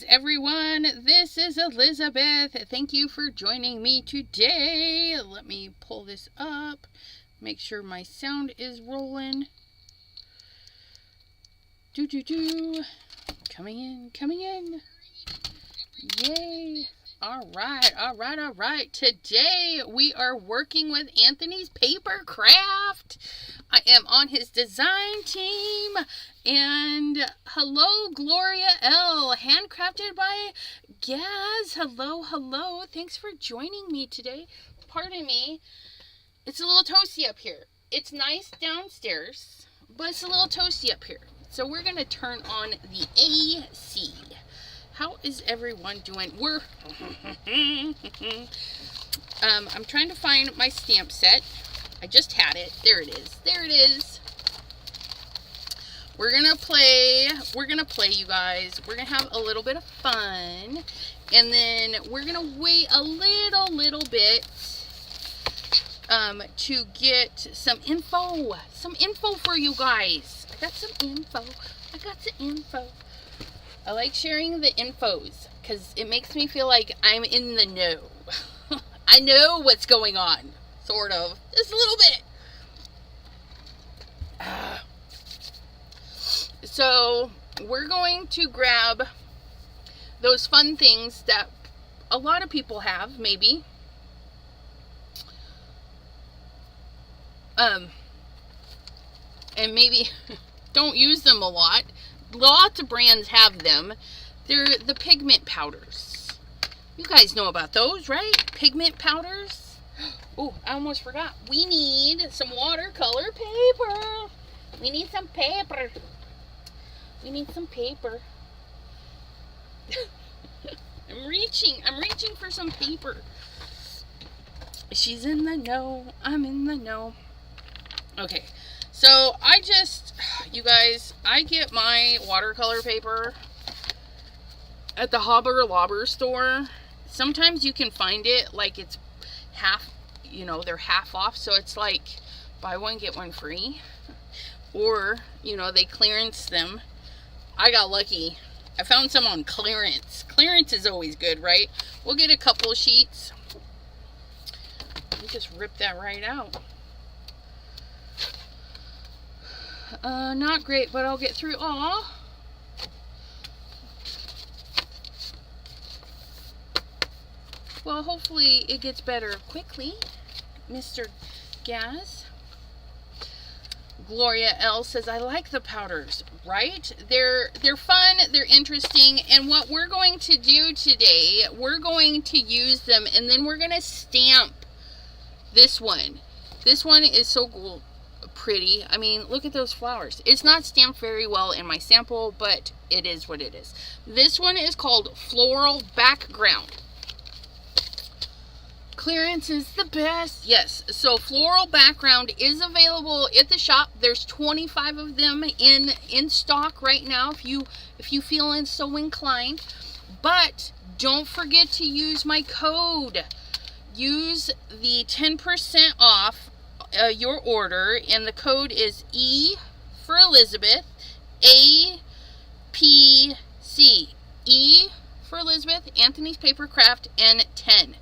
Greetings, everyone. This is Elizabeth. Thank you for joining me today. Let me pull this up, make sure my sound is rolling. Coming in. Yay. All right. Today we are working with Anthony's paper craft. I am on his design team. And hello, Gloria L. Handcrafted by Gaz. Hello. Thanks for joining me today. Pardon me. It's a little toasty up here. It's nice downstairs, but it's a little toasty up here. So we're going to turn on the AC. How is everyone doing? I'm trying to find my stamp set. I just had it. There it is. We're gonna play, you guys. We're gonna have a little bit of fun, and then we're gonna wait a little bit to get some info for you guys. I got some info. I like sharing the infos because it makes me feel like I'm in the know. I know what's going on, sort of, just a little bit. So we're going to grab those fun things that a lot of people have, maybe. And maybe don't use them a lot. Lots of brands have them. They're the pigment powders. You guys know about those, right? Pigment powders. Oh, I almost forgot. We need some watercolor paper. We need some paper. I'm reaching for some paper. She's in the know. I'm in the know. Okay. So you guys, I get my watercolor paper at the Hobber Lobber store. Sometimes you can find it like it's half, they're half off. So it's like buy one, get one free. Or, they clearance them. I got lucky. I found some on clearance. Clearance is always good, right? We'll get a couple sheets. You just rip that right out. Not great, but I'll get through. Aw. Well, hopefully it gets better quickly, Mr. Gaz. Gloria L says, I like the powders, right? They're fun, they're interesting, and what we're going to do today, we're going to use them, and then we're going to stamp this one. This one is so cool, pretty. I mean, look at those flowers. It's not stamped very well in my sample, but it is what it is. This one is called Floral Background. Clearance is the best. Yes, so Floral Background is available at the shop. There's 25 of them in stock right now if you feel so inclined. But don't forget to use my code. Use the 10% off your order, and the code is E for Elizabeth, APC. E for Elizabeth, Anthony's Paper Craft, and 10.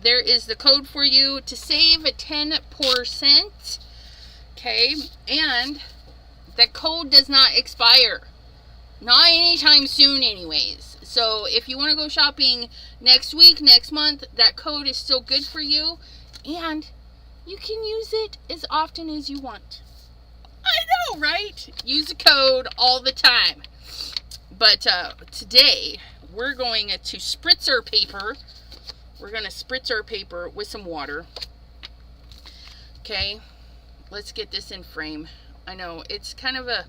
There is the code for you to save 10%. Okay, and that code does not expire. Not anytime soon anyways. So if you want to go shopping next week, next month, that code is still good for you. And you can use it as often as you want. I know, right? Use the code all the time. But today, we're going to spritz our paper. We're going to spritz our paper with some water. Okay, let's get this in frame. I know it's kind of a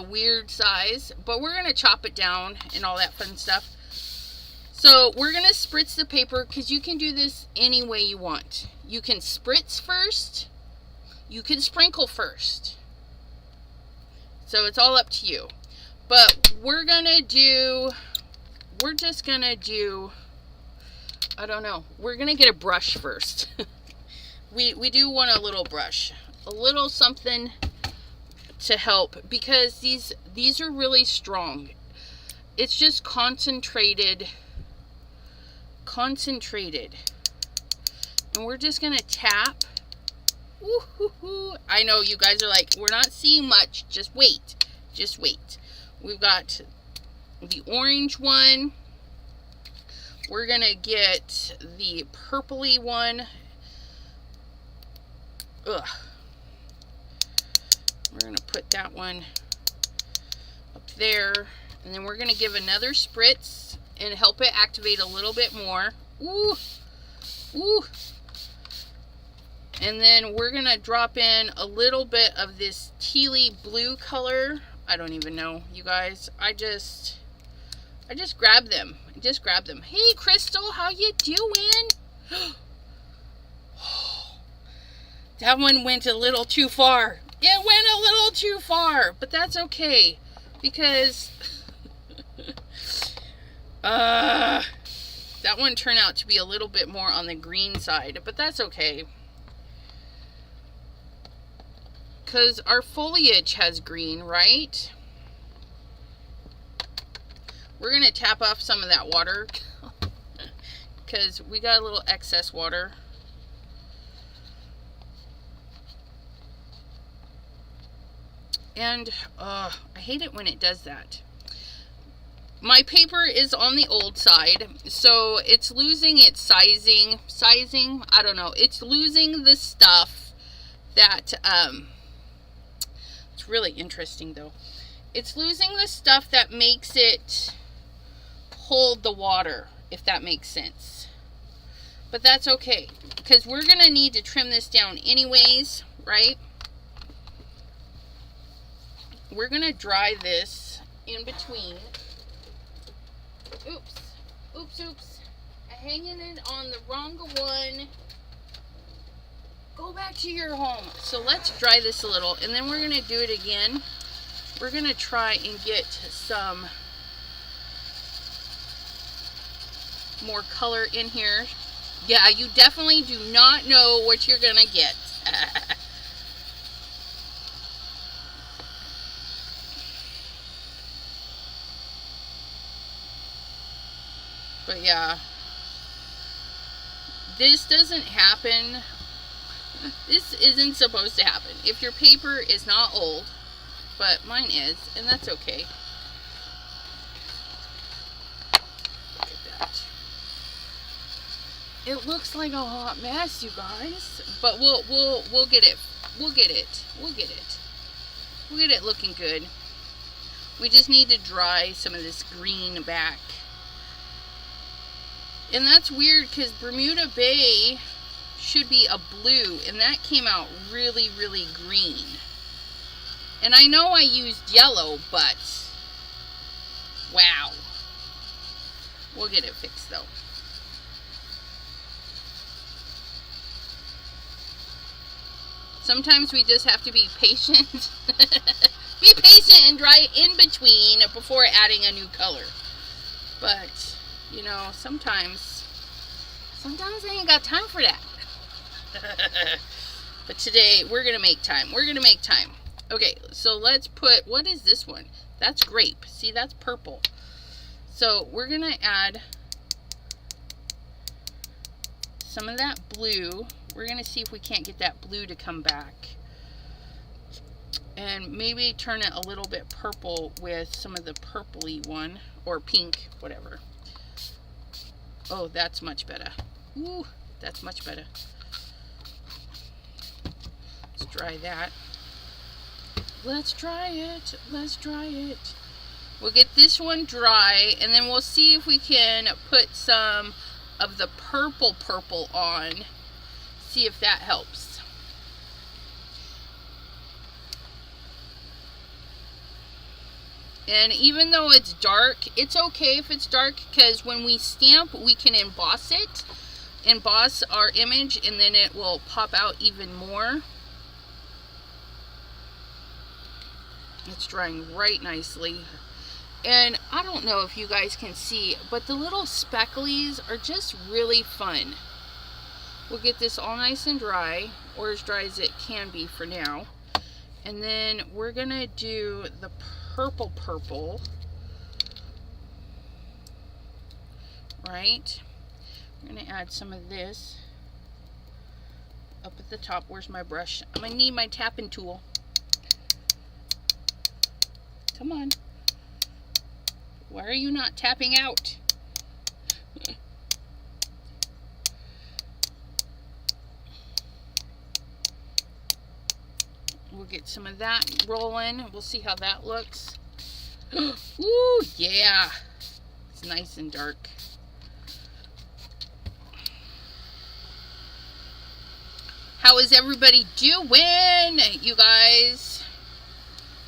weird size, but we're going to chop it down and all that fun stuff. So we're going to spritz the paper because you can do this any way you want. You can spritz first. You can sprinkle first. So it's all up to you. But we're just going to do, I don't know. We're going to get a brush first. we do want a little brush. A little something to help because these are really strong. it's just concentrated. And we're just gonna tap. Woo-hoo-hoo. I know you guys are like, we're not seeing much. Just wait. Just wait. We've got the orange one. We're gonna get the purpley one. Ugh. We're gonna put that one up there. And then we're gonna give another spritz and help it activate a little bit more. Ooh. Ooh. And then we're gonna drop in a little bit of this tealy blue color. I don't even know, you guys. I just grab them. Just grab them. Hey, Crystal, how you doing? That one went a little too far. It went a little too far, but that's okay because that one turned out to be a little bit more on the green side, but that's okay. Because our foliage has green, right? We're going to tap off some of that water because we got a little excess water. And I hate it when it does that. My paper is on the old side, so it's losing its sizing, I don't know. It's losing the stuff that, it's really interesting though. It's losing the stuff that makes it hold the water, if that makes sense. But that's okay, because we're going to need to trim this down anyways, right? We're going to dry this in between. Oops. Oops, oops. I'm hanging it on the wrong one. Go back to your home. So let's dry this a little, and then we're going to do it again. We're going to try and get some more color in here. Yeah, you definitely do not know what you're going to get. But yeah, this doesn't happen. This isn't supposed to happen. If your paper is not old, but mine is, and that's okay. Look at that. It looks like a hot mess, you guys. But we'll get it. We'll get it. We'll get it. We'll get it looking good. We just need to dry some of this green back. And that's weird because Bermuda Bay should be a blue, and that came out really, really green. And I know I used yellow, but wow. We'll get it fixed though. Sometimes we just have to be patient. Be patient and dry in between before adding a new color. But, you know, sometimes I ain't got time for that. But today, we're going to make time. We're going to make time. Okay, so let's put, what is this one? That's grape. See, that's purple. So we're going to add some of that blue. We're going to see if we can't get that blue to come back. And maybe turn it a little bit purple with some of the purpley one. Or pink, whatever. Oh, that's much better. Ooh, that's much better. Let's dry that. Let's dry it. Let's dry it. We'll get this one dry, and then we'll see if we can put some of the purple on. See if that helps. And even though it's dark, it's okay if it's dark, because when we stamp, we can emboss it. Emboss our image, and then it will pop out even more. It's drying right nicely. And I don't know if you guys can see, but the little specklies are just really fun. We'll get this all nice and dry, or as dry as it can be for now. And then we're gonna do the purple. right? I'm going to add some of this up at the top. Where's my brush? I'm going to need my tapping tool. Come on. Why are you not tapping out? We'll get some of that rolling. We'll see how that looks. Ooh, yeah. It's nice and dark. How is everybody doing, you guys?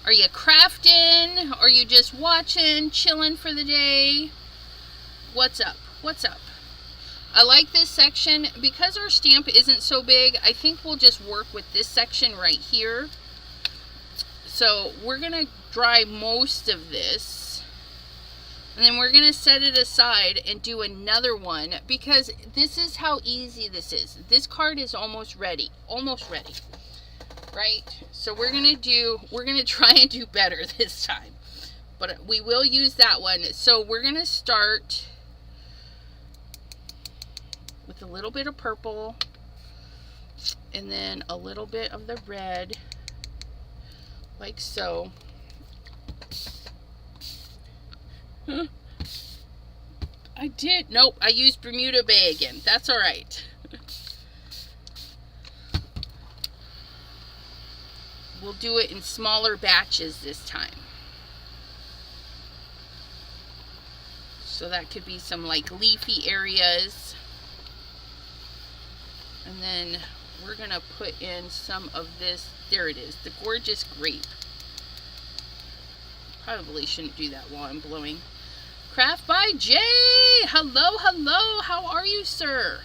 Are you crafting? Are you just watching, chilling for the day? What's up? What's up? I like this section. Because our stamp isn't so big, I think we'll just work with this section right here. So we're going to dry most of this. And then we're going to set it aside and do another one, because this is how easy this is. This card is almost ready. Almost ready. Right? So we're going to try and do better this time. But we will use that one. So we're going to start with a little bit of purple and then a little bit of the red, like so. Nope, I used Bermuda Bay again. That's all right. We'll do it in smaller batches this time. So that could be some like leafy areas. And then we're going to put in some of this. There it is, the gorgeous grape. Probably shouldn't do that while I'm blowing. Craft by Jay! Hello, hello! How are you, sir?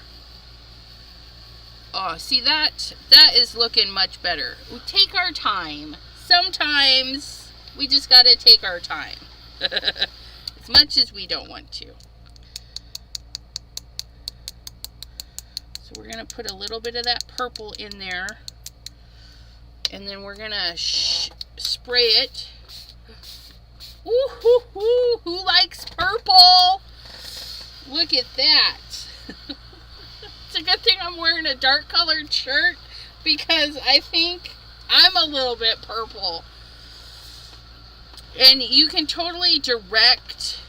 Oh, see that? That is looking much better. We take our time. Sometimes we just gotta take our time. As much as we don't want to. So we're gonna put a little bit of that purple in there. And then we're gonna spray it. Ooh, hoo, hoo. Who likes purple? Look at that. It's a good thing I'm wearing a dark colored shirt, because I think I'm a little bit purple. And you can totally direct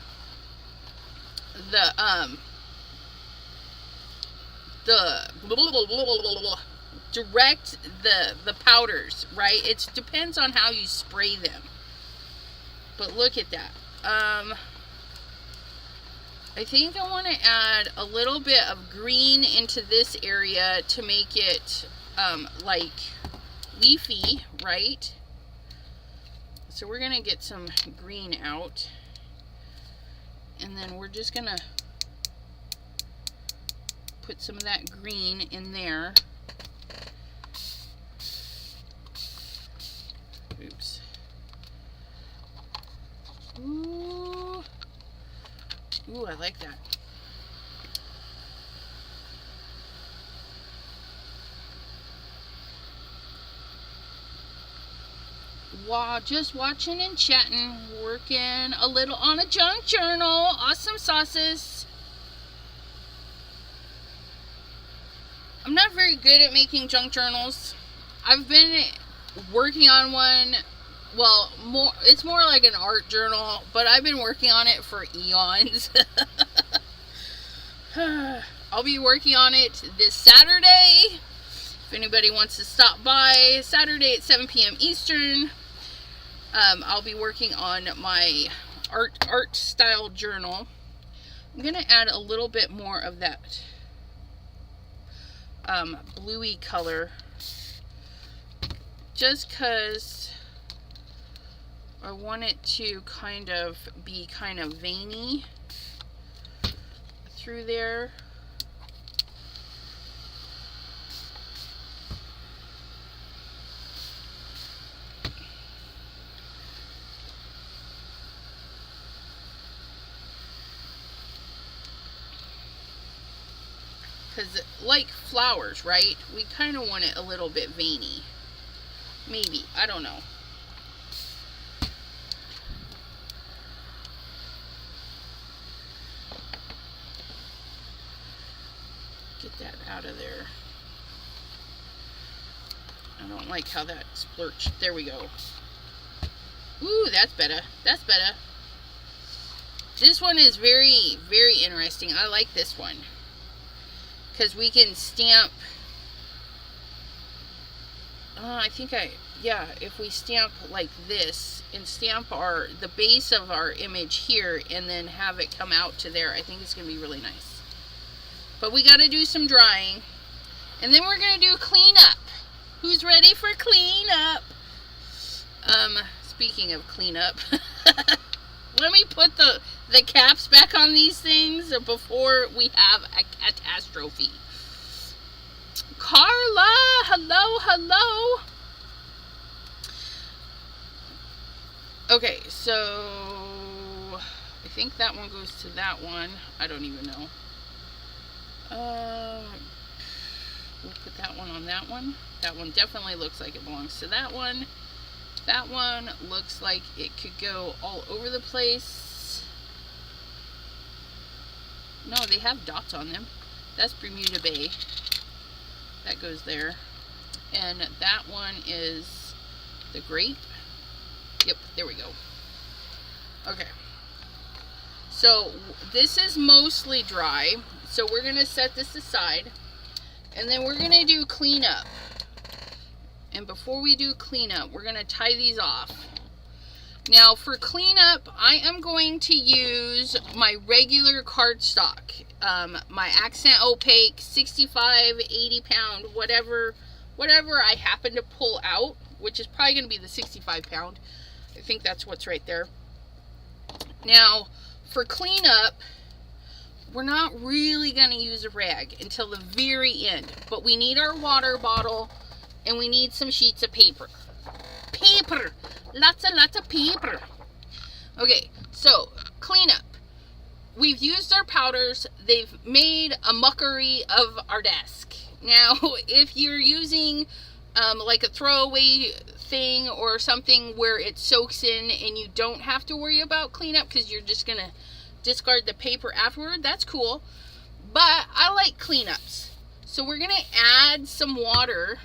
the powders, right? It depends on how you spray them. But look at that. I think I want to add a little bit of green into this area to make it like leafy, right? So we're going to get some green out. And then we're just going to put some of that green in there. Oops. Ooh. Ooh, I like that. Wow, just watching and chatting, working a little on a junk journal. Awesome sauces. I'm not very good at making junk journals. I've been working on one. Well, it's more like an art journal, but I've been working on it for eons. I'll be working on it this Saturday. If anybody wants to stop by, Saturday at 7 p.m. Eastern. I'll be working on my art style journal. I'm going to add a little bit more of that bluey color, just because I want it to kind of be kind of veiny through there. Because like flowers, right? We kind of want it a little bit veiny. Maybe. I don't know. don't like how that splurched. There we go. Ooh, that's better. That's better. This one is very, very interesting. I like this one. Because we can stamp... yeah, if we stamp like this and stamp the base of our image here and then have it come out to there, I think it's going to be really nice. But we got to do some drying. And then we're going to do cleanup. Who's ready for cleanup? Speaking of cleanup, let me put the caps back on these things before we have a catastrophe. Carla, hello, hello. Okay, so I think that one goes to that one. I don't even know. We'll put that one on that one. That one definitely looks like it belongs to that one. That one looks like it could go all over the place. No, they have dots on them. That's Bermuda Bay. That goes there. And that one is the grape. Yep, there we go. Okay. So this is mostly dry. So we're going to set this aside. And then we're going to do cleanup. And before we do cleanup, we're going to tie these off. Now for cleanup, I am going to use my regular cardstock. My Accent Opaque 65, 80 pound, whatever I happen to pull out, which is probably going to be the 65 pound. I think that's what's right there. Now for cleanup, we're not really going to use a rag until the very end. But we need our water bottle. And we need some sheets of paper. Paper! Lots of paper. Okay, so cleanup. We've used our powders. They've made a mockery of our desk. Now, if you're using like a throwaway thing or something where it soaks in and you don't have to worry about cleanup because you're just going to discard the paper afterward, that's cool. But I like cleanups. So we're going to add some water.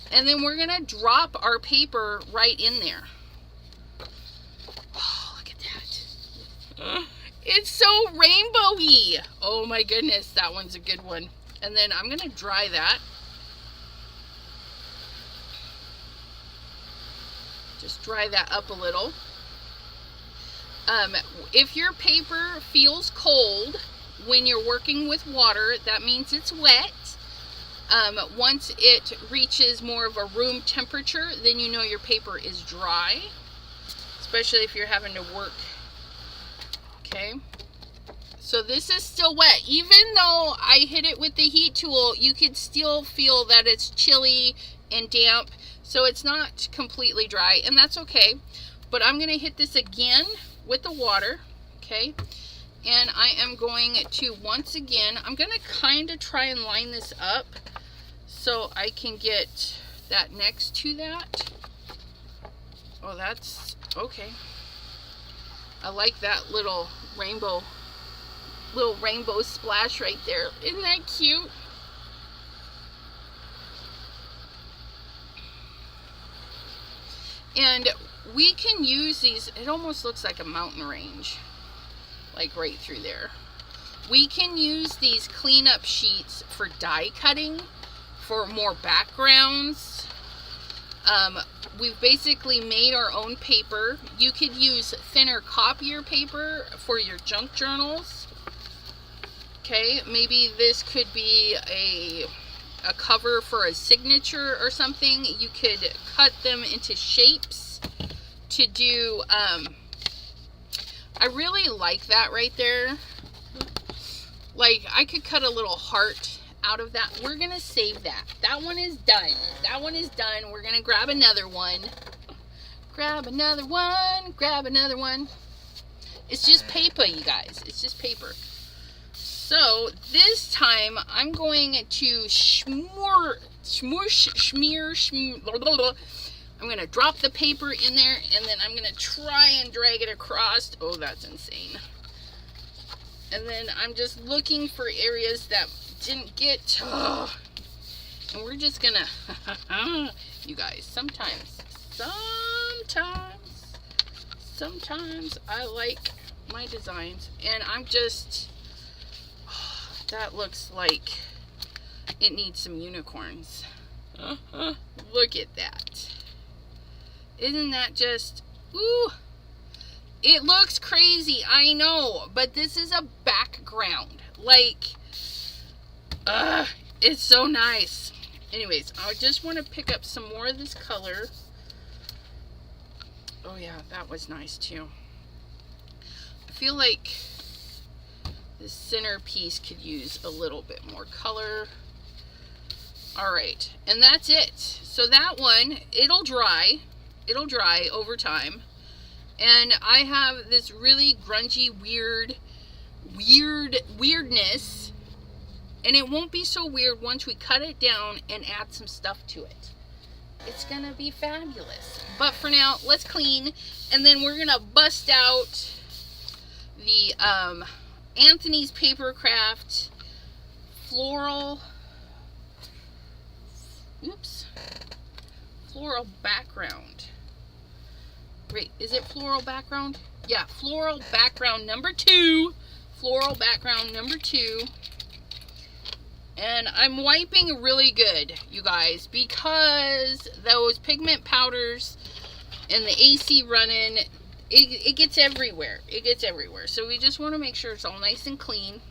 And then we're gonna drop our paper right in there. Oh, look at that. It's so rainbowy. Oh my goodness, that one's a good one. And then I'm gonna dry that. Just dry that up a little. If your paper feels cold when you're working with water, that means it's wet. Once it reaches more of a room temperature, then you know your paper is dry, especially if you're having to work. Okay, so this is still wet. Even though I hit it with the heat tool, you could still feel that it's chilly and damp, so it's not completely dry, and that's okay. But I'm going to hit this again with the water, okay? And I am going to, once again, I'm going to kind of try and line this up so I can get that next to that. Oh, that's okay. I like that little rainbow splash right there. Isn't that cute? And we can use these, it almost looks like a mountain range, like right through there. We can use these cleanup sheets for die cutting, for more backgrounds. We've basically made our own paper. You could use thinner copier paper for your junk journals. Okay, maybe this could be a cover for a signature or something. You could cut them into shapes to do, I really like that right there. Like, I could cut a little heart out of that. We're gonna save that. That one is done. That one is done. We're gonna grab another one. Grab another one. Grab another one. It's just paper, you guys. It's just paper. So this time I'm going to smear. I'm gonna drop the paper in there, and then I'm gonna try and drag it across. Oh, that's insane. And then I'm just looking for areas that didn't get And we're just gonna, you guys, sometimes I like my designs, and I'm just, that looks like it needs some unicorns. Look at that. Isn't that just, ooh, it looks crazy, I know, but this is a background, like, it's so nice. Anyways, I just want to pick up some more of this color. Oh yeah, that was nice too. I feel like this center piece could use a little bit more color. All right, and that's it. So that one, it'll dry over time. And I have this really grungy, weirdness. And it won't be so weird once we cut it down and add some stuff to it. It's gonna be fabulous. But for now, let's clean. And then we're gonna bust out the Anthony's Papercraft floral background. Wait, is it floral background? Yeah, floral background number 2. Floral background number 2. And I'm wiping really good, you guys, because those pigment powders and the AC running, it gets everywhere. It gets everywhere. So we just want to make sure it's all nice and clean.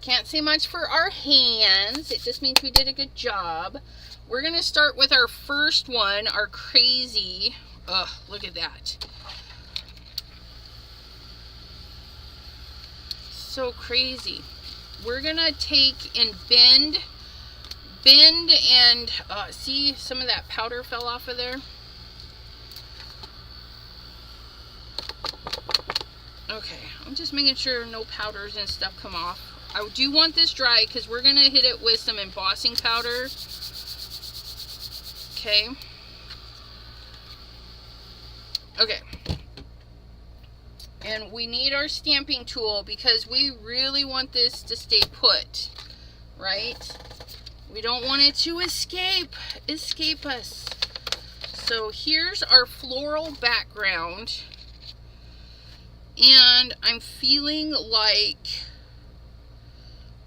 Can't say much for our hands. It just means we did a good job. We're going to start with our first one, our crazy. Ugh, look at that. So crazy. We're going to take and bend and see, some of that powder fell off of there. Okay, I'm just making sure no powders and stuff come off. I do want this dry because we're going to hit it with some embossing powder. Okay. Okay. And we need our stamping tool because we really want this to stay put, right? We don't want it to escape us. So here's our floral background. And I'm feeling like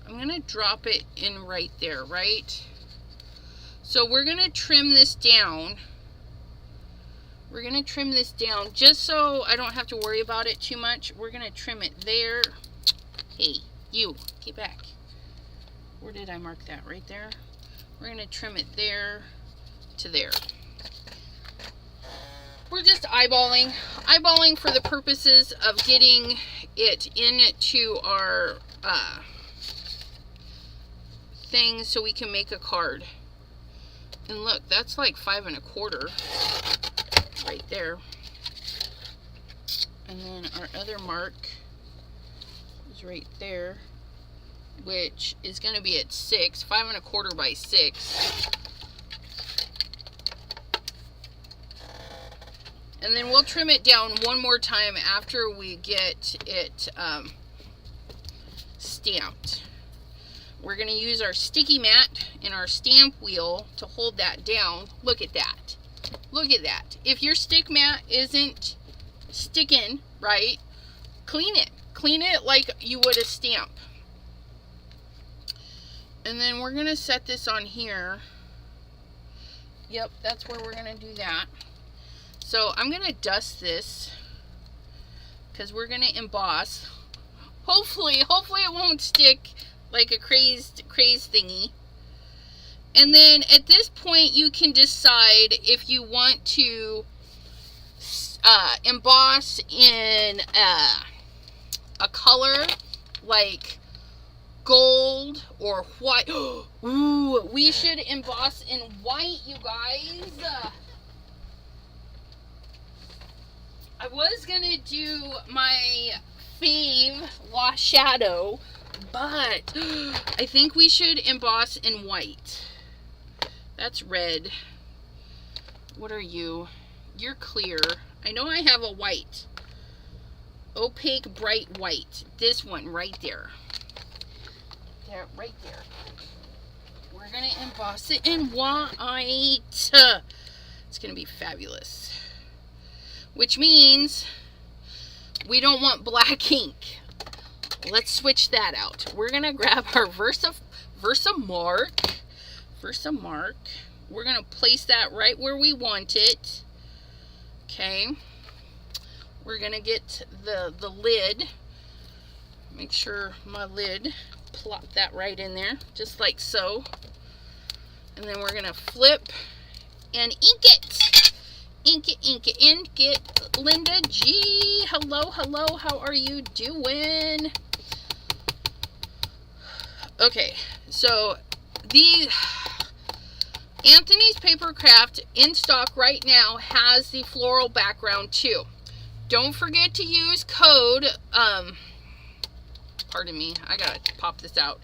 I'm going to drop it in right there, right? So we're going to trim this down. We're going to trim this down just so I don't have to worry about it too much. We're going to trim it there. Hey, you, get back. Where did I mark that? Right there? We're going to trim it there to there. We're just eyeballing for the purposes of getting it into our thing so we can make a card. And look, that's like 5 1/4 right there. And then our other mark is right there, which is going to be at 6, 5 1/4 by 6. And then we'll trim it down one more time after we get it stamped. We're going to use our sticky mat and our stamp wheel to hold that down. Look at that. Look at that. If your stick mat isn't sticking right, clean it. Clean it like you would a stamp. And then we're going to set this on here. Yep, that's where we're going to do that. So I'm going to dust this because we're going to emboss. Hopefully it won't stick like a crazed thingy. And then at this point you can decide if you want to emboss in a color like gold or white. Ooh, we should emboss in white, you guys. I was gonna do my fave Lost Shadow, but I think we should emboss in white. That's red. What are you? You're clear. I know I have a white. Opaque, bright white. This one right there. There, right there. We're going to emboss it in white. It's going to be fabulous. Which means we don't want black ink. Let's switch that out. We're going to grab our Versamark. We're going to place that right where we want it. Okay. We're going to get the lid. Make sure my lid, plop that right in there, just like so. And then we're going to flip and ink it. Ink it. Linda G. Hello. How are you doing? Okay, so the Anthony's Papercraft in stock right now has the floral background too. Don't forget to use code, pardon me, I gotta pop this out.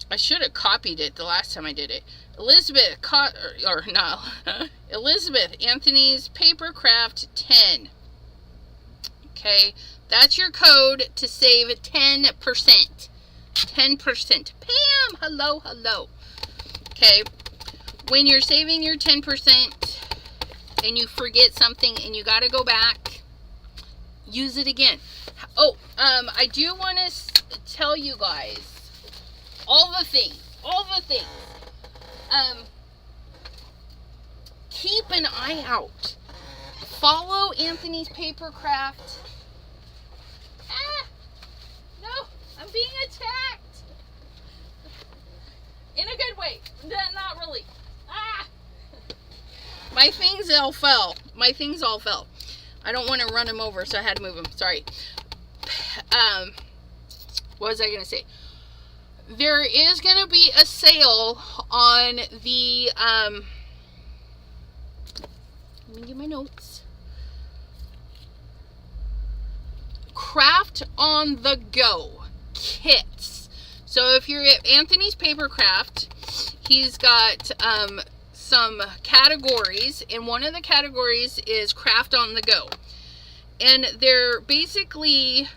I should have copied it the last time I did it. Elizabeth, Elizabeth, Anthony's Papercraft 10. Okay, that's your code to save 10%. 10%. Pam, hello. Okay, when you're saving your 10% and you forget something and you got to go back, use it again. Oh, I do want to tell you guys all the things. Keep an eye out. Follow Anthony's Papercraft. No, I'm being attacked. In a good way. Not really. My things all fell. I don't want to run them over, so I had to move them. Sorry. What was I going to say? There is going to be a sale on the, let me get my notes. Craft on the Go kits. So if you're at Anthony's Papercraft, he's got some categories, and one of the categories is Craft on the Go. And they're basically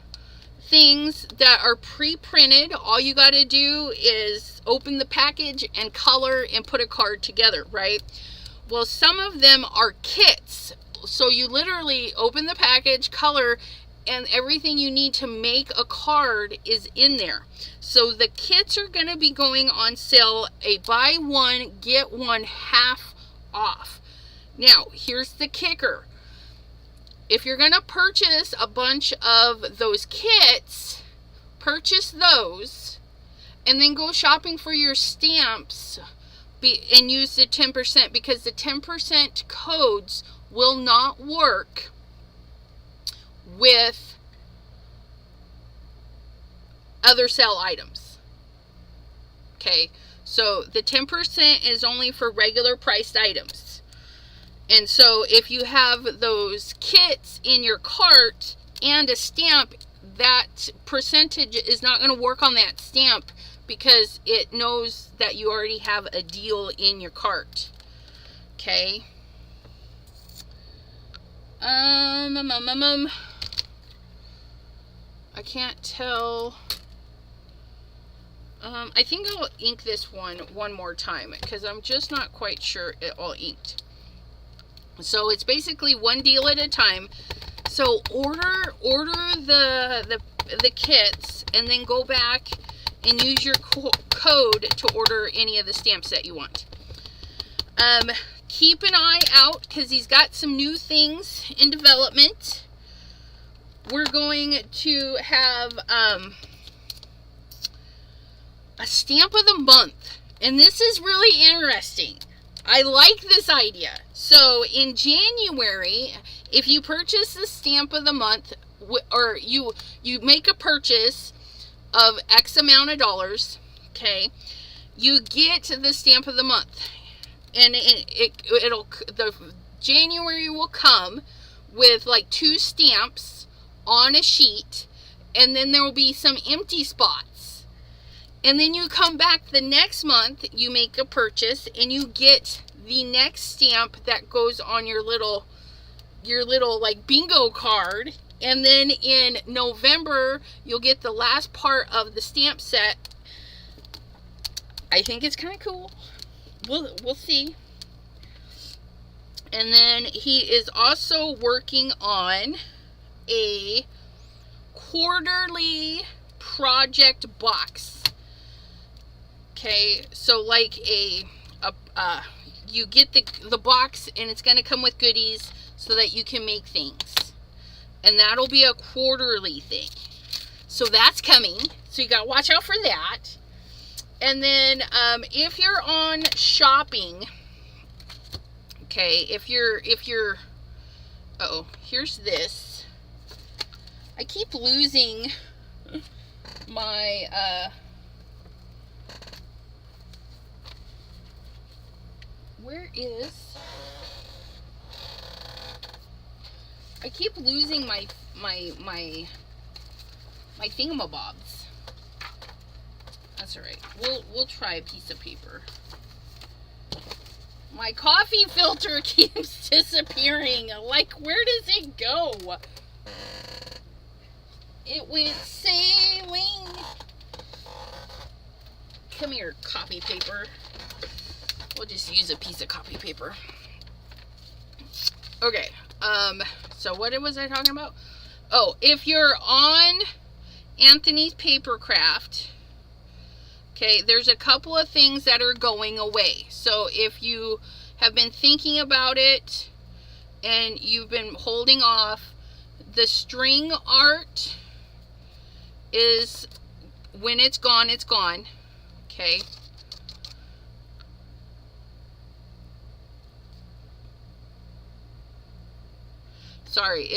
things that are pre-printed. All you got to do is open the package and color and put a card together, right? Well, some of them are kits. So you literally open the package, color, and everything you need to make a card is in there. So the kits are going to be going on sale, a buy one, get one half off. Now, here's the kicker. If you're going to purchase a bunch of those kits, purchase those, and then go shopping for your stamps and use the 10%, because the 10% codes will not work with other sale items. Okay, so the 10% is only for regular priced items. And so if you have those kits in your cart and a stamp, that percentage is not going to work on that stamp because it knows that you already have a deal in your cart. Okay. I can't tell. I think I'll ink this one more time because I'm just not quite sure it all inked. So it's basically one deal at a time. So order the kits and then go back and use your code to order any of the stamps that you want. Keep an eye out because he's got some new things in development. We're going to have a stamp of the month, and this is really interesting. I like this idea. So in January, if you purchase the stamp of the month, or you make a purchase of X amount of dollars, okay, you get the stamp of the month, and the January will come with like 2 stamps on a sheet, and then there will be some empty spots. And then you come back the next month, you make a purchase, and you get the next stamp that goes on your little like bingo card. And then in November, you'll get the last part of the stamp set. I think it's kind of cool. We'll see. And then he is also working on a quarterly project box. Okay, so like you get the box and it's going to come with goodies so that you can make things. And that'll be a quarterly thing. So that's coming. So you got to watch out for that. And then if you're on shopping, okay, if you're uh-oh, here's this. I keep losing my where is, I keep losing my thingamabobs. That's all right. We'll try a piece of paper. My coffee filter keeps disappearing. Like, where does it go? It went sailing. Come here, copy paper. We'll just use a piece of copy paper. Okay. So what was I talking about? Oh, if you're on Anthony's Papercraft, okay, there's a couple of things that are going away. So if you have been thinking about it and you've been holding off, the string art is, when it's gone, it's gone. Okay. Sorry,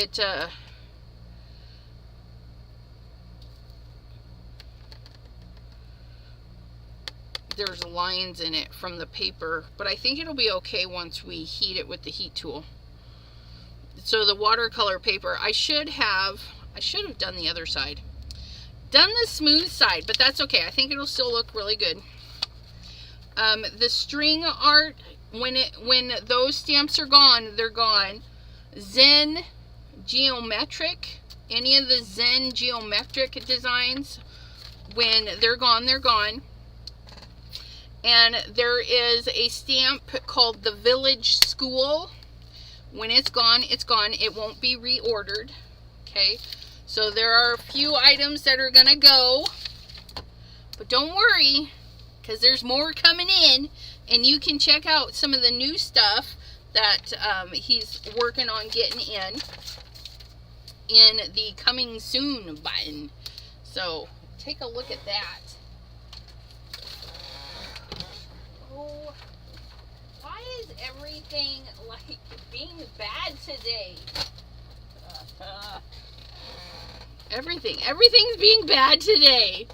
there's lines in it from the paper, but I think it'll be okay once we heat it with the heat tool. So the watercolor paper, I should have done the other side. Done the smooth side, but that's okay. I think it'll still look really good. The string art, when those stamps are gone, they're gone. Zen geometric, any of the Zen geometric designs, when they're gone, they're gone. And there is a stamp called the Village School. When it's gone, it's gone. It won't be reordered. Okay, so there are a few items that are gonna go, but don't worry, because there's more coming in, and you can check out some of the new stuff that he's working on getting in the coming soon button. So take a look at that. Oh, why is everything like being bad today? Everything's being bad today.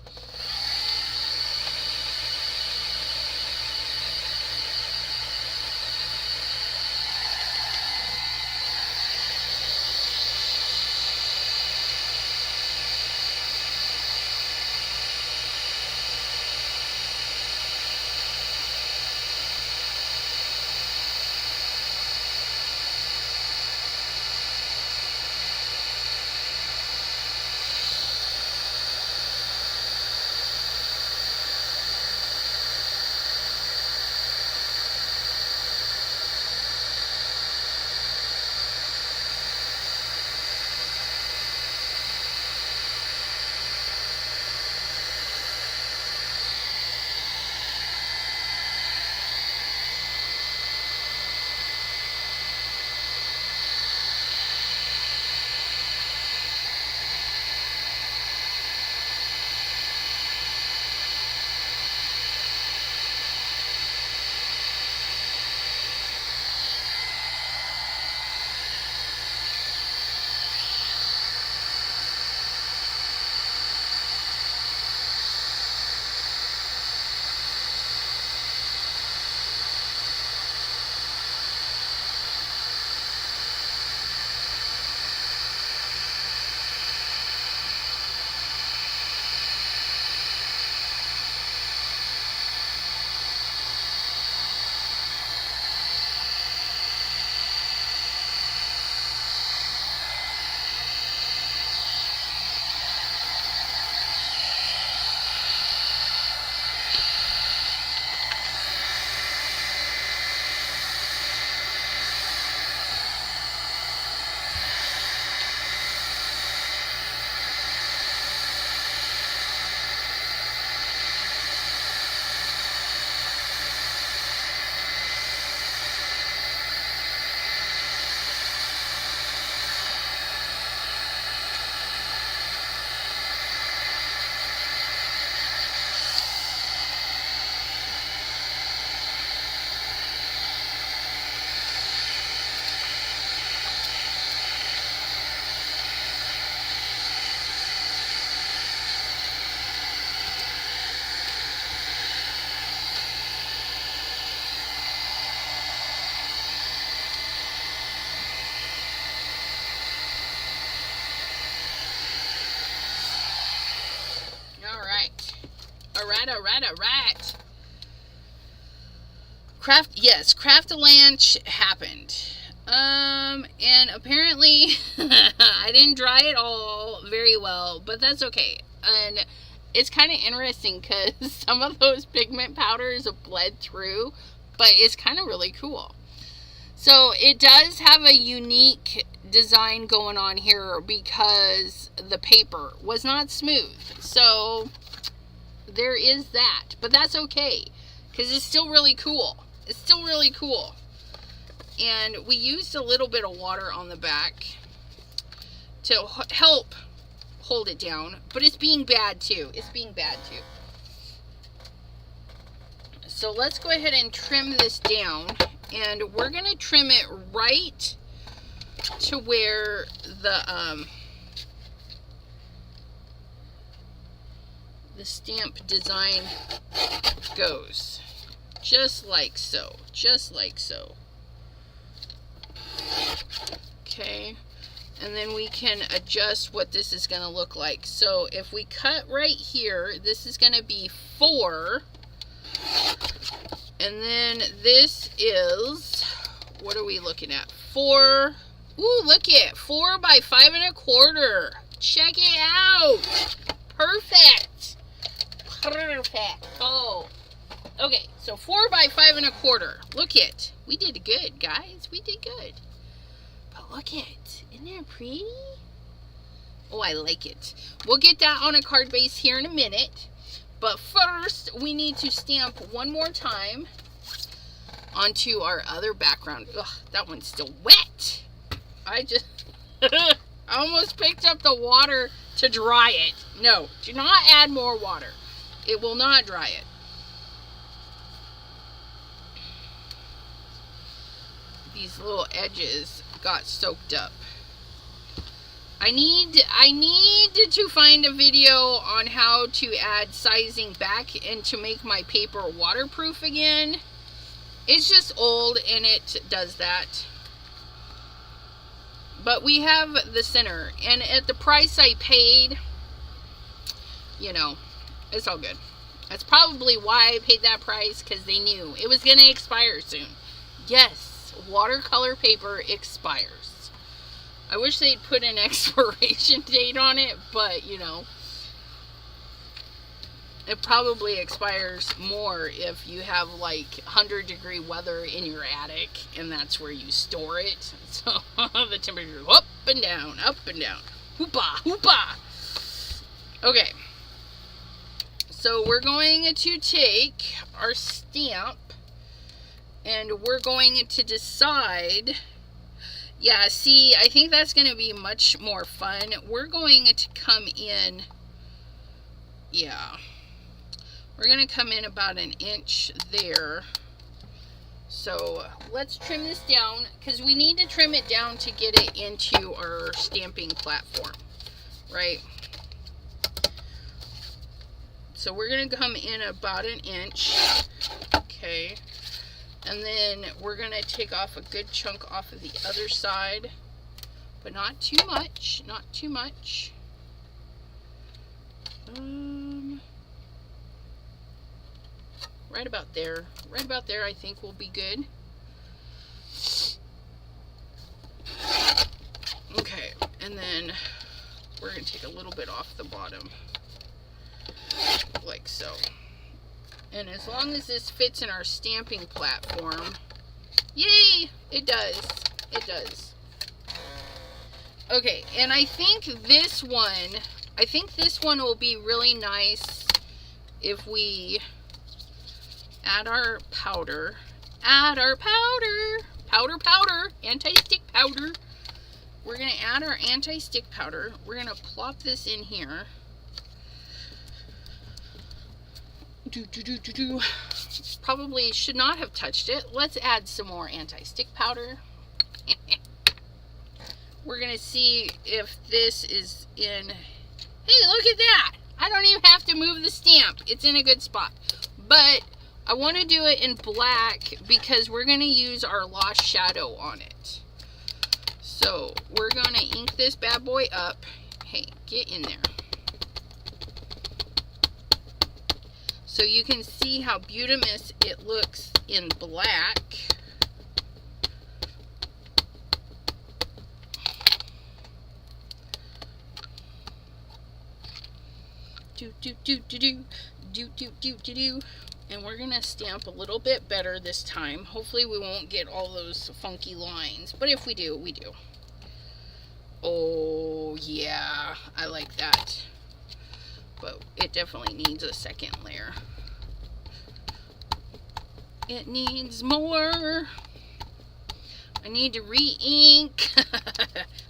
Alright. Craft-a-Lanch happened. And apparently I didn't dry it all very well, but that's okay. And it's kind of interesting because some of those pigment powders have bled through, but it's kind of really cool. So it does have a unique design going on here because the paper was not smooth. So there is that, but that's okay because it's still really cool. It's still really cool. And we used a little bit of water on the back to help hold it down, but it's being bad too. It's being bad too. So let's go ahead and trim this down, and we're gonna trim it right to where the stamp design goes. Just like so. Just like so. Okay. And then we can adjust what this is going to look like. So if we cut right here, this is going to be 4. And then this is, what are we looking at? 4. Ooh, look at 4 by 5 1/4. Check it out. Perfect. Perfect. Oh. Okay, so 4 by 5 1/4. Look it. We did good, guys. We did good. But look it. Isn't that pretty? Oh, I like it. We'll get that on a card base here in a minute. But first, we need to stamp one more time onto our other background. Ugh, that one's still wet. I almost picked up the water to dry it. No, do not add more water. It will not dry it. These little edges got soaked up. I need to find a video on how to add sizing back and to make my paper waterproof again. It's just old and it does that. But we have the center, and at the price I paid, you know, it's all good. That's probably why I paid that price, because they knew it was going to expire soon. Yes, watercolor paper expires. I wish they'd put an expiration date on it, but, you know, it probably expires more if you have, like, 100-degree weather in your attic, and that's where you store it. So, the temperature goes up and down, up and down. Hoopah, hoopah! Okay. So, we're going to take our stamp, and we're going to decide... Yeah, see, I think that's going to be much more fun. We're going to come in, yeah, we're going to come in about 1 inch there. So let's trim this down, because we need to trim it down to get it into our stamping platform, right? So we're going to come in about 1 inch, okay. And then we're going to take off a good chunk off of the other side. But not too much. Not too much. Right about there. Right about there I think will be good. Okay. And then we're going to take a little bit off the bottom. Like so. And as long as this fits in our stamping platform, yay, it does. It does. Okay, and I think this one will be really nice if we add our powder. Add our powder. Powder. Anti-stick powder. We're going to add our anti-stick powder. We're going to plop this in here. Probably should not have touched it. Let's add some more anti-stick powder. We're gonna see if this is in. Hey, look at that! I don't even have to move the stamp. It's in a good spot. But I want to do it in black because we're gonna use our lost shadow on it. So we're gonna ink this bad boy up. Hey, get in there. So you can see how beautimous it looks in black. Do. And we're gonna stamp a little bit better this time. Hopefully we won't get all those funky lines, but if we do, we do. Oh yeah, I like that. But it definitely needs a second layer. It needs more. I need to re-ink.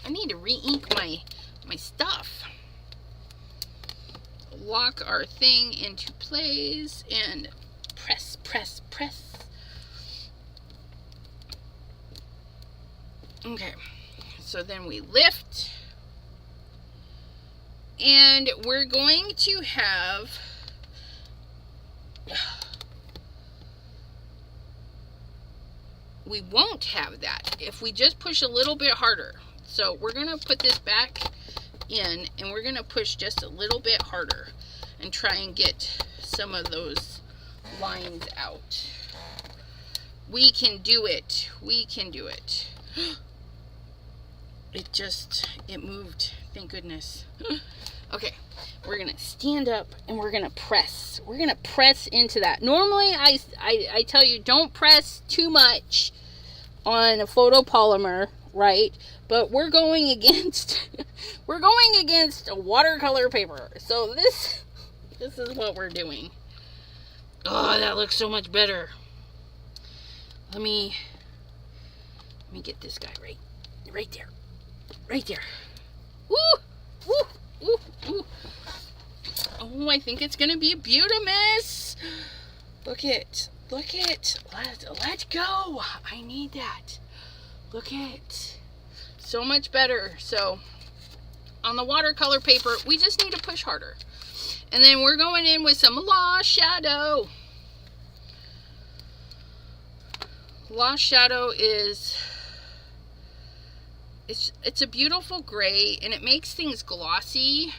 I need to re-ink my stuff. Lock our thing into place and press, press, press. Okay, so then we lift, and we're going to have we won't have that if we just push a little bit harder. So we're going to put this back in, and we're going to push just a little bit harder and try and get some of those lines out. We can do it. We can do it. It moved. Thank goodness. Okay, we're gonna stand up and we're gonna press. We're gonna press into that. Normally, I tell you, don't press too much on a photopolymer, right? But we're going against a watercolor paper. So this is what we're doing. Oh, that looks so much better. Let me get this guy right there. Right there. Woo! Woo! Woo! Woo! Oh, I think it's gonna be beautimous. Look it. Look it. Let's go. I need that. Look it. So much better. So on the watercolor paper, we just need to push harder. And then we're going in with some Lost Shadow. Lost Shadow is it's a beautiful gray, and it makes things glossy.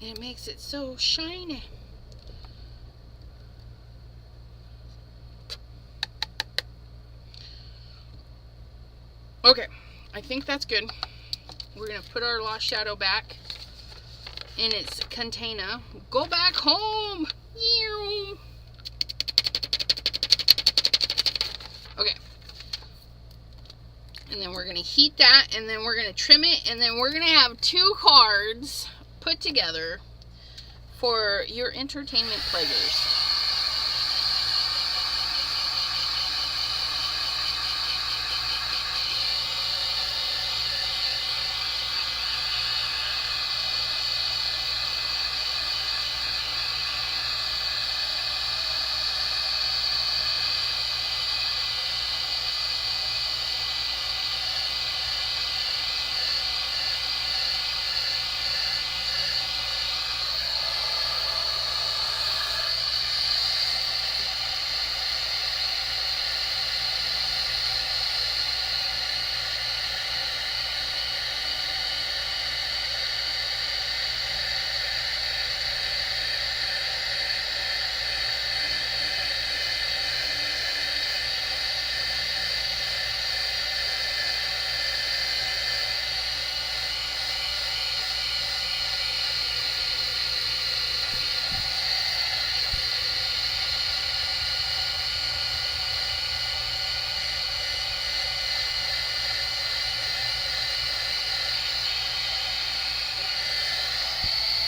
And it makes it so shiny. Okay, I think that's good. We're going to put our Lost Shadow back in its container. Go back home. Okay. And then we're going to heat that, and then we're going to trim it, and then we're going to have 2 cards put together for your entertainment pleasures.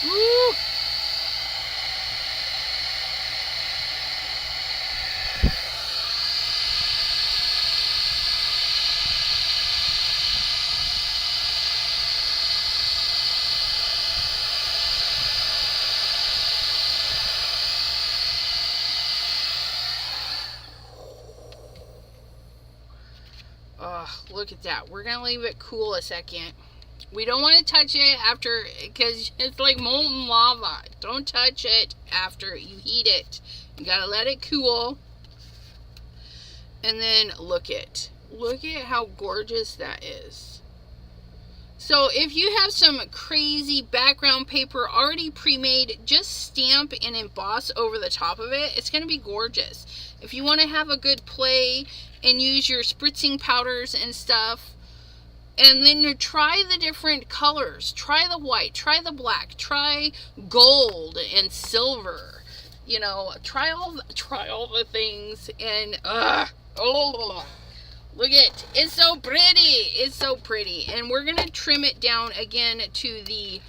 Woo! Oh, look at that. We're gonna leave it cool a second. We don't want to touch it after, because it's like molten lava. Don't touch it after you heat it. You gotta let it cool. And then look at how gorgeous that is. So if you have some crazy background paper already pre-made, just stamp and emboss over the top of it. It's going to be gorgeous. If you want to have a good play and use your spritzing powders and stuff, and then you try the different colors. Try the white, try the black, try gold and silver. You know, try all the things, and look at it's so pretty. It's so pretty. And we're gonna trim it down again to the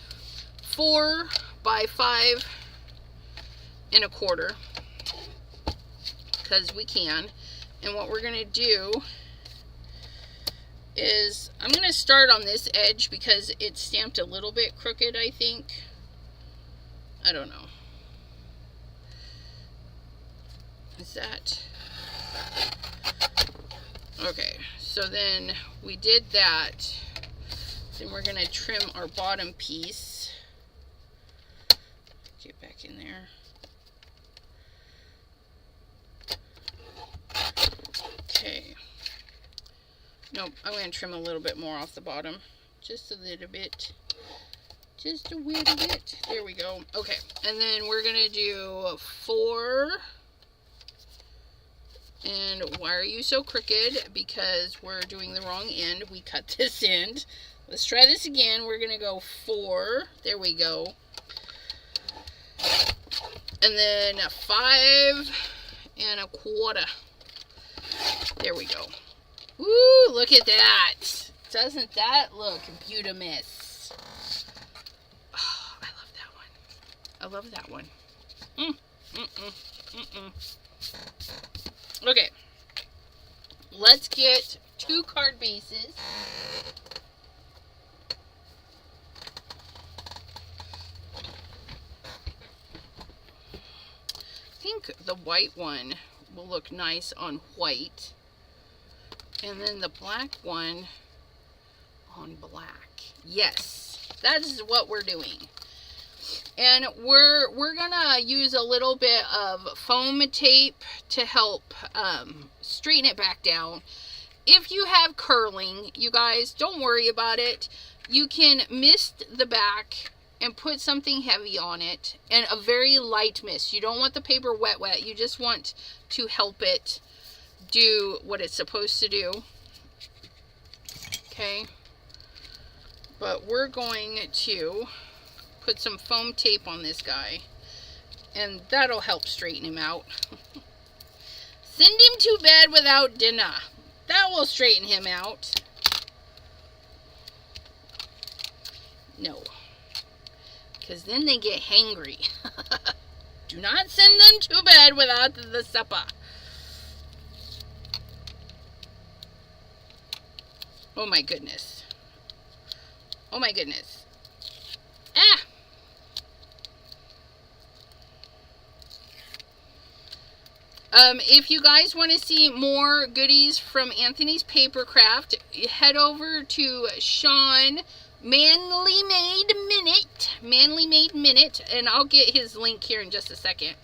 4 by 5 1/4, because we can. And what we're gonna do is I'm gonna start on this edge because it's stamped a little bit crooked, I think. I don't know. Is that okay? So then we did that. Then we're gonna trim our bottom piece. Get back in there. Okay. Nope, I'm going to trim a little bit more off the bottom. Just a little bit. Just a little bit. There we go. Okay, and then we're going to do 4. And why are you so crooked? Because we're doing the wrong end. We cut this end. Let's try this again. We're going to go 4. There we go. And then 5 1/4. There we go. Ooh, look at that. Doesn't that look beautimous? Oh, I love that one. I love that one. Okay. Let's get 2 card bases. I think the white one will look nice on white. And then the black one on black. Yes, that is what we're doing. And we're gonna use a little bit of foam tape to help straighten it back down. If you have curling, you guys, don't worry about it. You can mist the back and put something heavy on it, and a very light mist. You don't want the paper wet. You just want to help it do what it's supposed to do. Okay, but we're going to put some foam tape on this guy, and that'll help straighten him out. Send him to bed without dinner. That will straighten him out. No, because then they get hangry. Do not send them to bed without the supper. Oh my goodness. Oh my goodness. Ah! If you guys want to see more goodies from Anthony's Papercraft, head over to Sean Manly Made Minute, and I'll get his link here in just a second.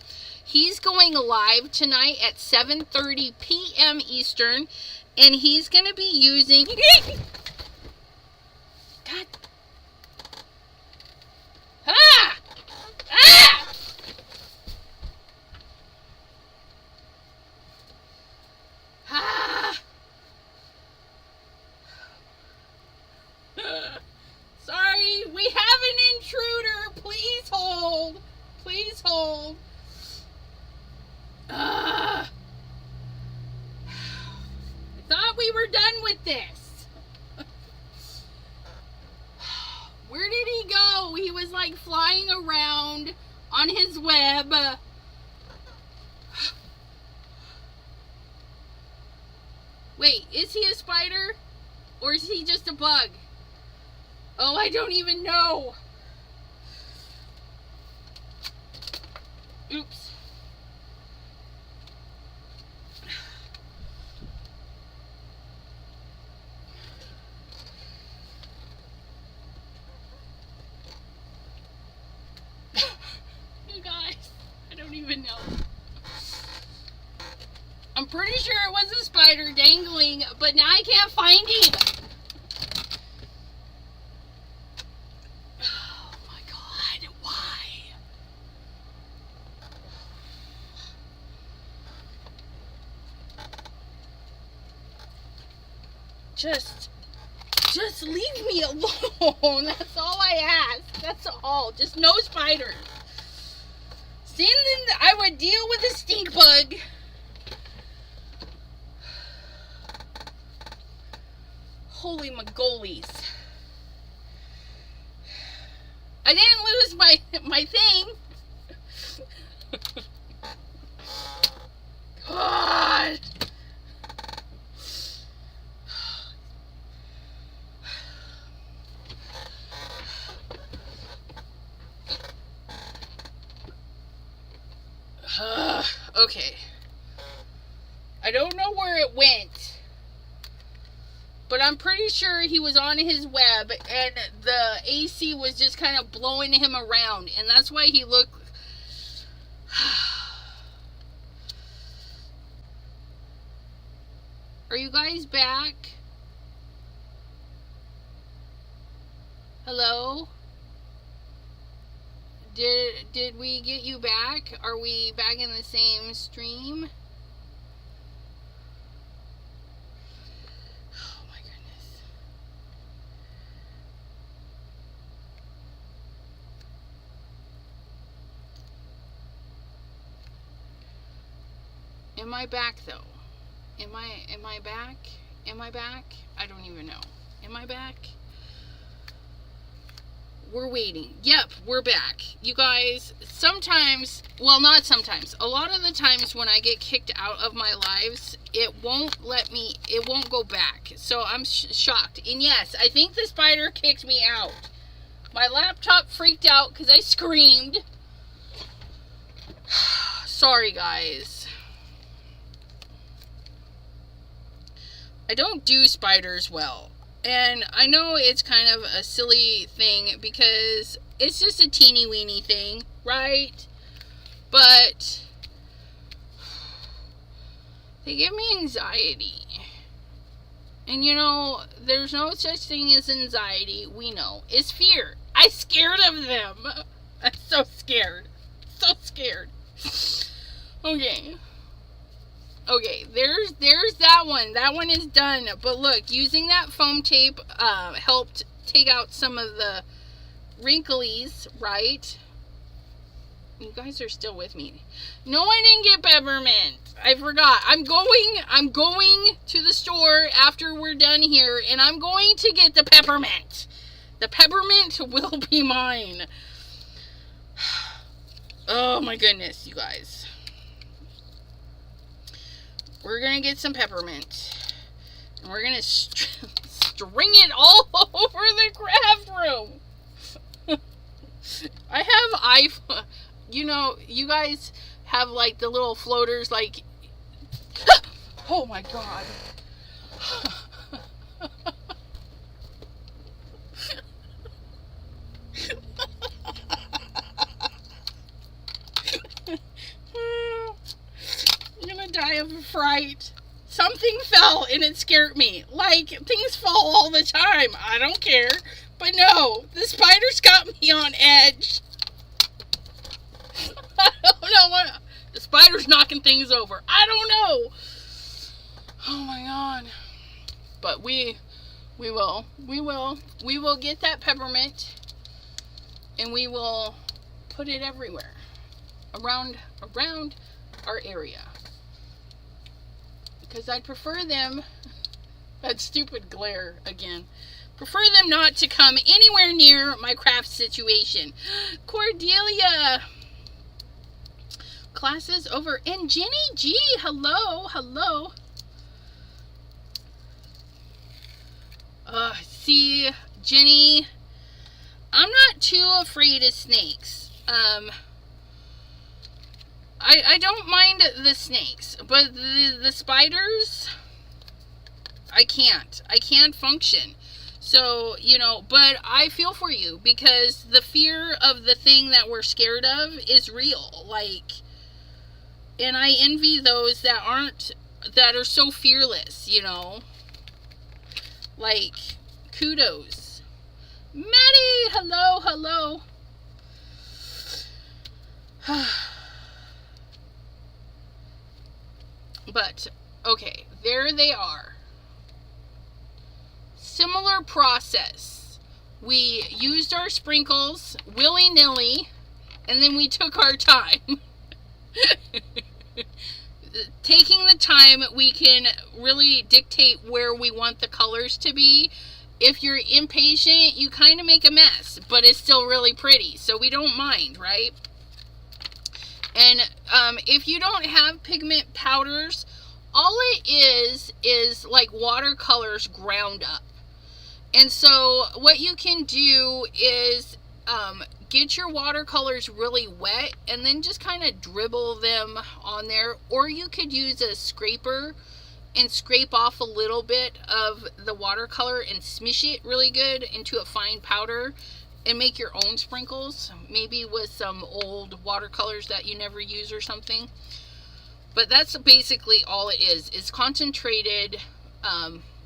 He's going live tonight at 7:30 p.m. Eastern, and he's going to be using... God. Ah! Ah! Ah! Sorry, we have an intruder. Please hold. Please hold. I thought we were done with this. Where did he go? He was like flying around on his web. Wait, is he a spider? Or is he just a bug? Oh, I don't even know. Oops. You guys, I don't even know. I'm pretty sure it was a spider dangling, but now I can't find him. Just leave me alone. That's all I ask. That's all. Just no spiders. Then I would deal with a stink bug. Holy magolies. I didn't lose my thing. God. Okay. I don't know where it went, but I'm pretty sure he was on his web and the AC was just kind of blowing him around, and that's why he looked... Are you guys back? Hello? Did we get you back? Are we back in the same stream? Oh my goodness. Am I back though? Am I back? Am I back? I don't even know. Am I back? We're waiting. Yep, we're back. You guys, sometimes, well, not sometimes, a lot of the times when I get kicked out of my lives, it won't go back. So I'm shocked. And yes, I think the spider kicked me out. My laptop freaked out because I screamed. Sorry, guys. I don't do spiders well. And I know it's kind of a silly thing because it's just a teeny weeny thing, right? But they give me anxiety. And you know, there's no such thing as anxiety, we know. It's fear. I'm scared of them. I'm so scared. So scared. Okay, there's that one. That one is done. But look, using that foam tape helped take out some of the wrinklies, right? You guys are still with me. No, I didn't get peppermint. I forgot. I'm going to the store after we're done here, and I'm going to get the peppermint. The peppermint will be mine. Oh my goodness, you guys. We're going to get some peppermint. And we're going to string it all over the craft room. I have iPhone. You know, you guys have like the little floaters like... Oh my God. Die of a fright. Something fell and it scared me. Like, things fall all the time. I don't care. But no, the spider's got me on edge. I don't know what... The spider's knocking things over. I don't know. Oh my God. But we will get that peppermint and we will put it everywhere. Around our area. Because I'd prefer them, that stupid glare again, prefer them not to come anywhere near my craft situation. Cordelia, class is over. And Jenny G, hello. See, Jenny, I'm not too afraid of snakes. I don't mind the snakes, but the spiders, I can't function. So, you know, but I feel for you because the fear of the thing that we're scared of is real. Like, and I envy those that are so fearless, you know. Like, kudos. Maddie, hello. But, okay, there they are. similar process. We used our sprinkles willy-nilly, and then we took our time. Taking the time, we can really dictate where we want the colors to be. If you're impatient, you kind of make a mess, but it's still really pretty, so we don't mind, right? And if you don't have pigment powders, all it is like watercolors ground up. And so what you can do is get your watercolors really wet and then just kind of dribble them on there. Or you could use a scraper and scrape off a little bit of the watercolor and smish it really good into a fine powder and make your own sprinkles, maybe with some old watercolors that you never use or something. But that's basically all it is. It's concentrated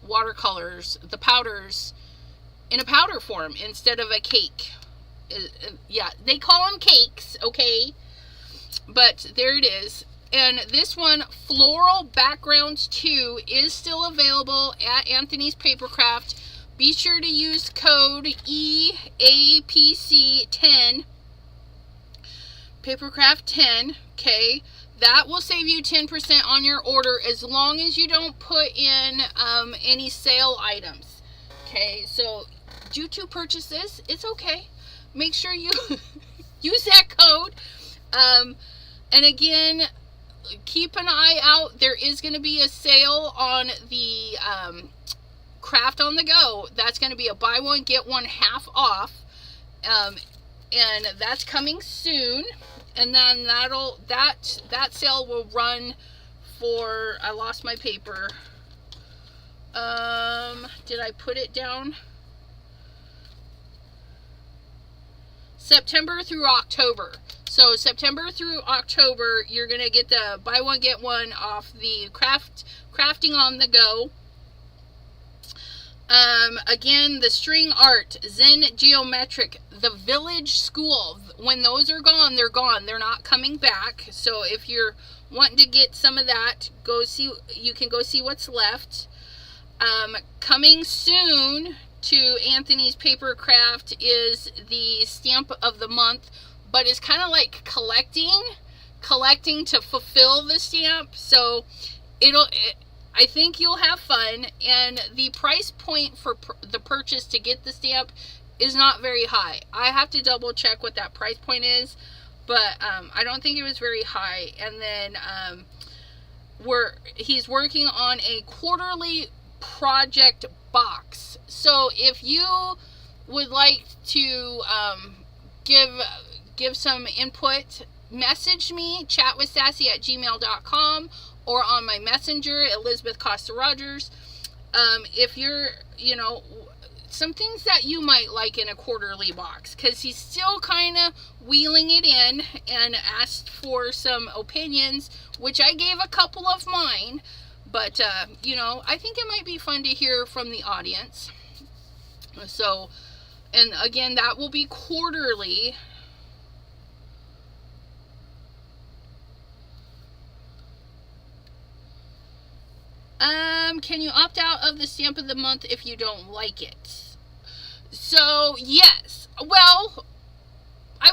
watercolors, the powders, in a powder form instead of a cake. Yeah, they call them cakes, okay? But there it is. And this one, Floral Backgrounds 2, is still available at Anthony's Papercraft. Be sure to use code EAPC10, Papercraft 10, okay? That will save you 10% on your order as long as you don't put in any sale items, okay? So, due to purchase this, it's okay. Make sure you use that code. And again, keep an eye out. There is going to be a sale on the Craft on the Go. That's going to be a buy one get one half off, and that's coming soon. And then that sale will run for, I lost my paper. Did I put it down? September through October. So September through October, you're going to get the buy one get one off the Crafting on the Go. Again, the string art, Zen Geometric, the Village School. When those are gone, they're gone. They're not coming back. So if you're wanting to get some of that, you can go see what's left. Coming soon to Anthony's Papercraft is the stamp of the month, but it's kind of like collecting to fulfill the stamp. So I think you'll have fun, and the price point for the purchase to get the stamp is not very high. I have to double check what that price point is, but I don't think it was very high. And then he's working on a quarterly project box. So if you would like to give some input, message me, chatwithsassy@gmail.com, or on my messenger, Elizabeth Costa-Rogers. If you're, some things that you might like in a quarterly box, because he's still kind of wheeling it in, and asked for some opinions, which I gave a couple of mine, but, I think it might be fun to hear from the audience. So, and again, that will be quarterly. Can you opt out of the stamp of the month if you don't like it? So, yes. Well, I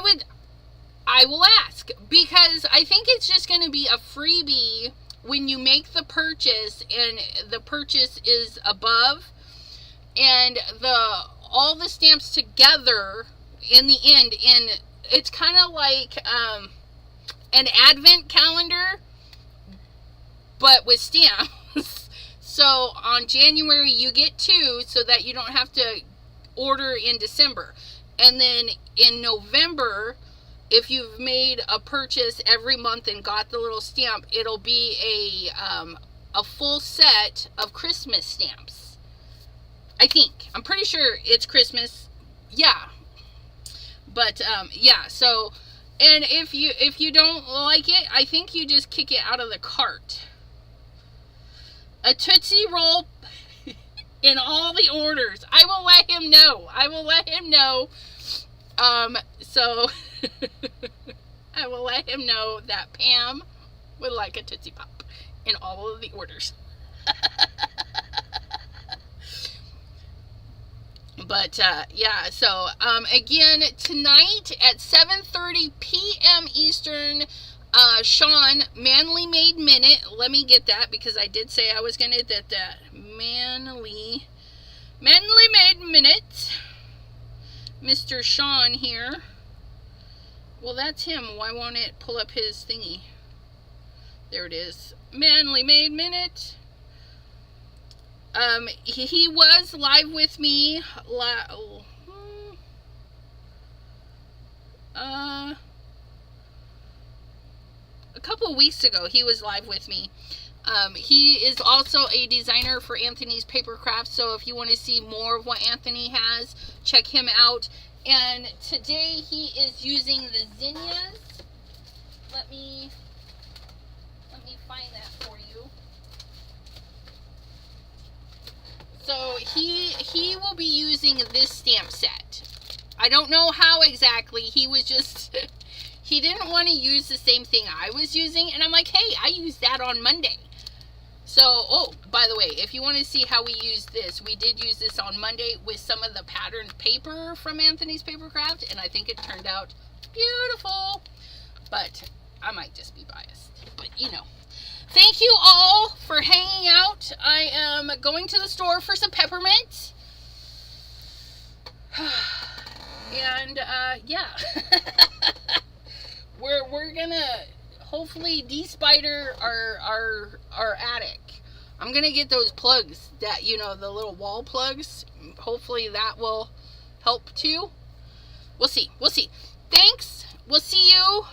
will ask, because I think it's just going to be a freebie when you make the purchase, and the purchase is above, and all the stamps together in the end, and it's kind of like an advent calendar, but with stamps. So on January you get 2, so that you don't have to order in December. And then in November, if you've made a purchase every month and got the little stamp, it'll be a full set of Christmas stamps. I'm pretty sure it's Christmas. Yeah. But yeah, so, and if you don't like it, I think you just kick it out of the cart. A Tootsie Roll in all the orders. I will let him know. So I will let him know that Pam would like a Tootsie Pop in all of the orders. But yeah, so again, tonight at 7:30 p.m. Eastern, Sean, Manly Made Minute. Let me get that, because I did say I was going to get that. Manly Made Minute. Mr. Sean here. Well, that's him. Why won't it pull up his thingy? There it is. Manly Made Minute. He was live with me a couple weeks ago. He was live with me. He is also a designer for Anthony's Paper Crafts, so if you want to see more of what Anthony has, check him out. And today he is using the zinnias. Let me find that for you. So he will be using this stamp set. I don't know how exactly. He was just he didn't want to use the same thing I was using, and I'm like, hey, I used that on Monday. So, oh, by the way, if you want to see how we use this, we did use this on Monday with some of the patterned paper from Anthony's Paper Craft, and I think it turned out beautiful. But I might just be biased. But, you know. Thank you all for hanging out. I am going to the store for some peppermint. And, yeah. We're gonna hopefully de-spider our attic. I'm gonna get those plugs that, you know, the little wall plugs. Hopefully that will help too. We'll see. Thanks. We'll see you.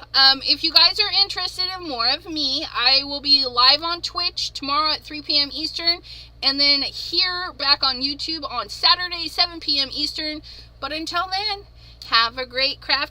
If you guys are interested in more of me, I will be live on Twitch tomorrow at 3 p.m. Eastern, and then here back on YouTube on Saturday, 7 p.m. Eastern. But until then, have a great craft.